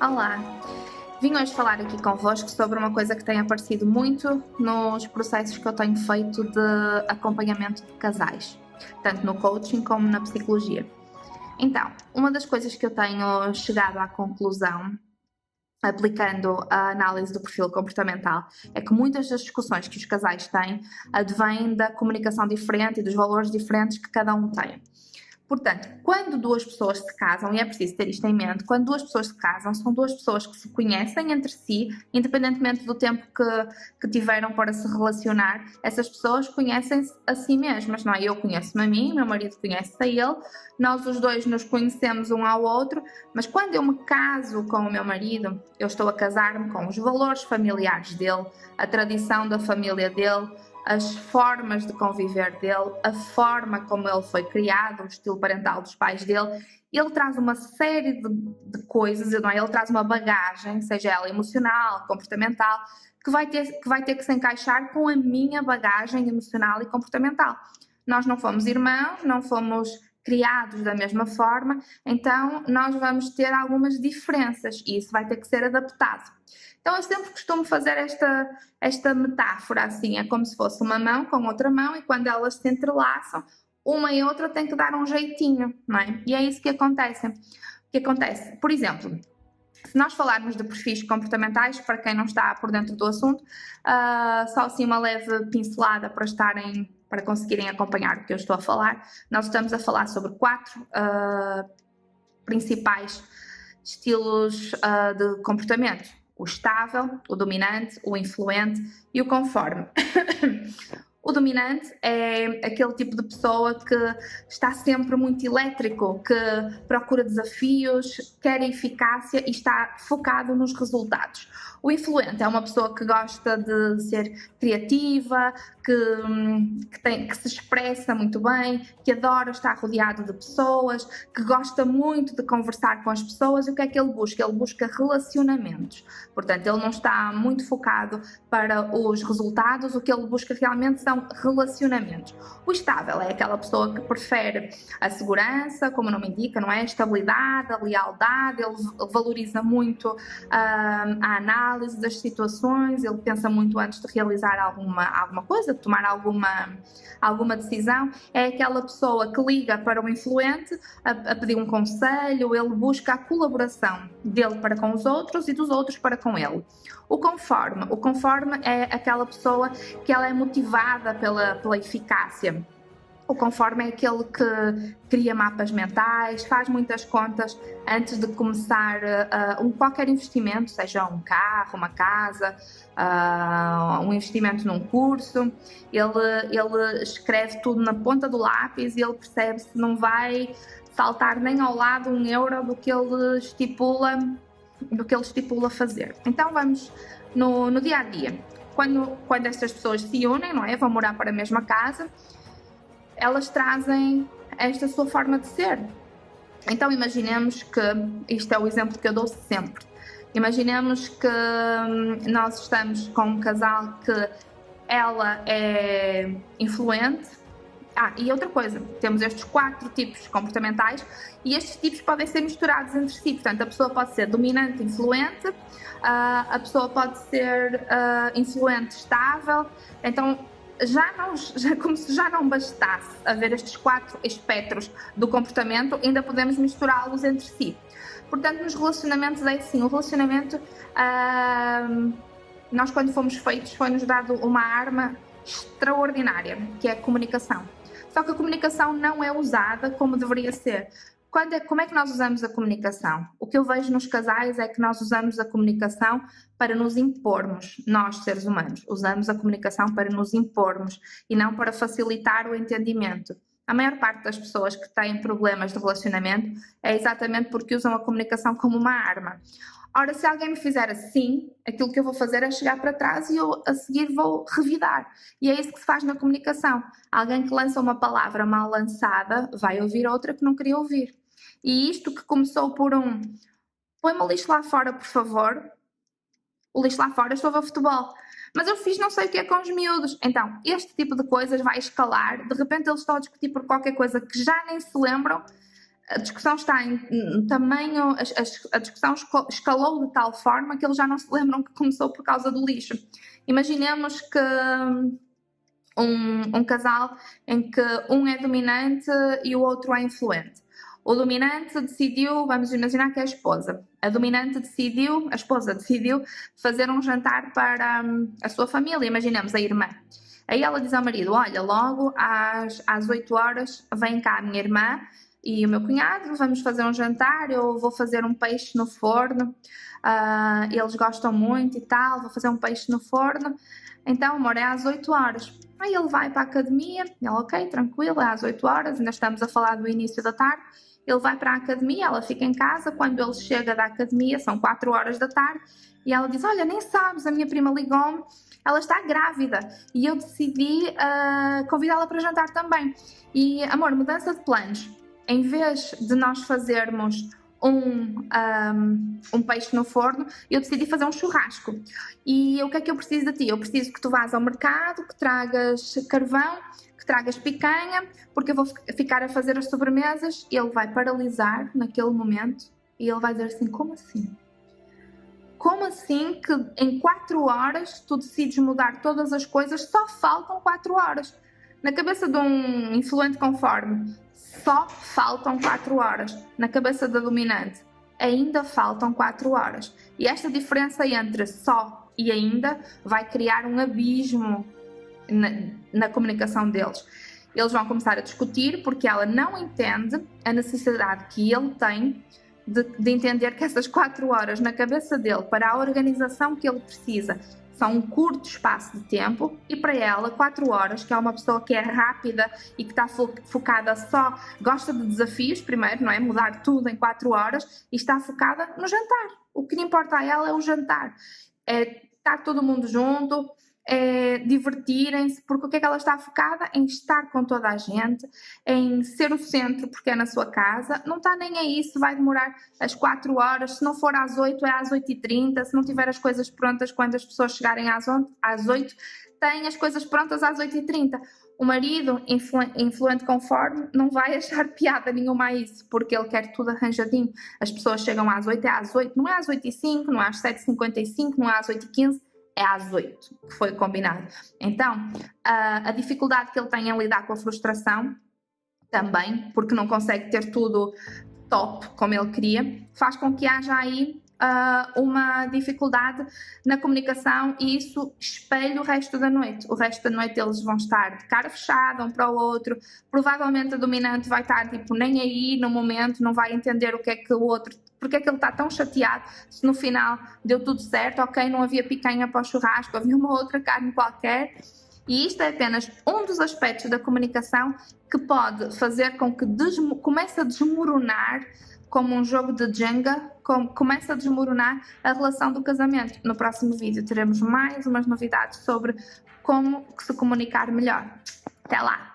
Olá, vim hoje falar aqui convosco sobre uma coisa que tem aparecido muito nos processos que eu tenho feito de acompanhamento de casais, tanto no coaching como na psicologia. Então, uma das coisas que eu tenho chegado à conclusão, aplicando a análise do perfil comportamental, é que muitas das discussões que os casais têm advêm da comunicação diferente e dos valores diferentes que cada um tem. Portanto, quando duas pessoas se casam, e é preciso ter isto em mente, quando duas pessoas se casam, são duas pessoas que se conhecem entre si, independentemente do tempo que tiveram para se relacionar, essas pessoas conhecem-se a si mesmas, não é? Eu conheço-me a mim, meu marido conhece-se a ele, nós os dois nos conhecemos um ao outro, mas quando eu me caso com o meu marido, eu estou a casar-me com os valores familiares dele, a tradição da família dele, as formas de conviver dele, a forma como ele foi criado, o estilo parental dos pais dele. Ele traz uma série de coisas, não é? Ele traz uma bagagem, seja ela emocional, comportamental, que vai ter que se encaixar com a minha bagagem emocional e comportamental. Nós não fomos irmãos, não fomos criados da mesma forma, então nós vamos ter algumas diferenças e isso vai ter que ser adaptado. Então eu sempre costumo fazer esta metáfora assim, é como se fosse uma mão com outra mão e quando elas se entrelaçam, uma e outra tem que dar um jeitinho, não é? E é isso que acontece. O que acontece? Por exemplo, se nós falarmos de perfis comportamentais, para quem não está por dentro do assunto, só assim uma leve pincelada para conseguirem acompanhar o que eu estou a falar, nós estamos a falar sobre 4 principais estilos de comportamento: o estável, o dominante, o influente e o conforme. O dominante é aquele tipo de pessoa que está sempre muito elétrico, que procura desafios, quer eficácia e está focado nos resultados. O influente é uma pessoa que gosta de ser criativa, que se expressa muito bem, que adora estar rodeado de pessoas, que gosta muito de conversar com as pessoas. E o que é que ele busca? Ele busca relacionamentos. Portanto, ele não está muito focado para os resultados, o que ele busca realmente são relacionamentos. O estável é aquela pessoa que prefere a segurança, como o nome indica, não é? A estabilidade, a lealdade, ele valoriza muito a análise das situações, ele pensa muito antes de realizar alguma coisa, de tomar alguma decisão. É aquela pessoa que liga para o influente a pedir um conselho, ele busca a colaboração dele para com os outros e dos outros para com ele. O conforme é aquela pessoa que ela é motivada pela eficácia. O conforme é aquele que cria mapas mentais, faz muitas contas antes de começar qualquer investimento, seja um carro, uma casa, um investimento num curso. Ele escreve tudo na ponta do lápis e ele percebe se não vai saltar nem ao lado €1 do que ele estipula fazer. Então vamos no dia a dia. Quando estas pessoas se unem, não é? Vão morar para a mesma casa, elas trazem esta sua forma de ser. Então imaginemos que, isto é o exemplo que eu dou sempre, imaginemos que nós estamos com um casal que ela é influente. E outra coisa, temos estes 4 tipos comportamentais e estes tipos podem ser misturados entre si. Portanto, a pessoa pode ser dominante, influente, a pessoa pode ser influente, estável. Então, como se já não bastasse haver estes 4 espectros do comportamento, ainda podemos misturá-los entre si. Portanto, nos relacionamentos é assim, o relacionamento, nós quando fomos feitos, foi-nos dado uma arma extraordinária, que é a comunicação. Só que a comunicação não é usada como deveria ser. Como é que nós usamos a comunicação? O que eu vejo nos casais é que nós usamos a comunicação para nos impormos, nós seres humanos. Usamos a comunicação para nos impormos e não para facilitar o entendimento. A maior parte das pessoas que têm problemas de relacionamento é exatamente porque usam a comunicação como uma arma. Ora, se alguém me fizer assim, aquilo que eu vou fazer é chegar para trás e eu a seguir vou revidar. E é isso que se faz na comunicação. Alguém que lança uma palavra mal lançada vai ouvir outra que não queria ouvir. E isto que começou por põe-me o lixo lá fora, por favor. O lixo lá fora, eu estou a ver futebol. Mas eu fiz não sei o que é com os miúdos. Então, este tipo de coisas vai escalar. De repente eles estão a discutir por qualquer coisa que já nem se lembram. a discussão está em tamanho, a discussão escalou de tal forma que eles já não se lembram que começou por causa do lixo. Imaginemos que um casal em que um é dominante e o outro é influente. O dominante decidiu, vamos imaginar que é a esposa. A esposa decidiu fazer um jantar para a sua família, imaginemos a irmã. Aí ela diz ao marido, olha, logo às 8 horas vem cá a minha irmã e o meu cunhado, vamos fazer um jantar, eu vou fazer um peixe no forno, eles gostam muito e tal, vou fazer um peixe no forno, então amor, é às 8 horas. Aí ele vai para a academia, ele, ok, tranquilo, é às 8 horas, ainda estamos a falar do início da tarde, ele vai para a academia, ela fica em casa, quando ele chega da academia, são 4 horas da tarde, e ela diz, olha, nem sabes, a minha prima ligou-me, ela está grávida, e eu decidi convidá-la para jantar também. E, amor, mudança de planos. Em vez de nós fazermos um peixe no forno, eu decidi fazer um churrasco. E o que é que eu preciso de ti? Eu preciso que tu vás ao mercado, que tragas carvão, que tragas picanha, porque eu vou ficar a fazer as sobremesas. Ele vai paralisar naquele momento e ele vai dizer assim, como assim? Como assim que em 4 horas tu decides mudar todas as coisas? Só faltam 4 horas. Na cabeça de um influente conforme, só faltam 4 horas. Na cabeça da dominante, ainda faltam 4 horas. E esta diferença entre só e ainda vai criar um abismo na comunicação deles. Eles vão começar a discutir porque ela não entende a necessidade que ele tem de entender que essas 4 horas na cabeça dele para a organização que ele precisa são um curto espaço de tempo, e para ela 4 horas, que é uma pessoa que é rápida e que está focada só, gosta de desafios primeiro, não é? Mudar tudo em 4 horas, e está focada no jantar. O que lhe importa a ela é o jantar, é estar todo mundo junto, é divertirem-se, porque o que é que ela está focada? Em estar com toda a gente, em ser o centro porque é na sua casa, não está nem aí se vai demorar as 4 horas, se não for às 8 é às 8h30, se não tiver as coisas prontas quando as pessoas chegarem às 8, tem as coisas prontas às 8h30. O marido, influente conforme, não vai achar piada nenhuma a isso, porque ele quer tudo arranjadinho. As pessoas chegam às 8, é às 8, não é às 8h05, não é às 7h55, não é às 8h15, é às 8 que foi combinado. Então, a dificuldade que ele tem em lidar com a frustração também, porque não consegue ter tudo top como ele queria, faz com que haja aí uma dificuldade na comunicação, e isso espelha o resto da noite. O resto da noite eles vão estar de cara fechada um para o outro, provavelmente a dominante vai estar tipo nem aí no momento, não vai entender o que é que o outro, porque é que ele está tão chateado se no final deu tudo certo, ok, não havia picanha para o churrasco, havia uma outra carne qualquer. E isto é apenas um dos aspectos da comunicação que pode fazer com que comece a desmoronar, como um jogo de Jenga, começa a desmoronar a relação do casamento. No próximo vídeo teremos mais umas novidades sobre como se comunicar melhor. Até lá!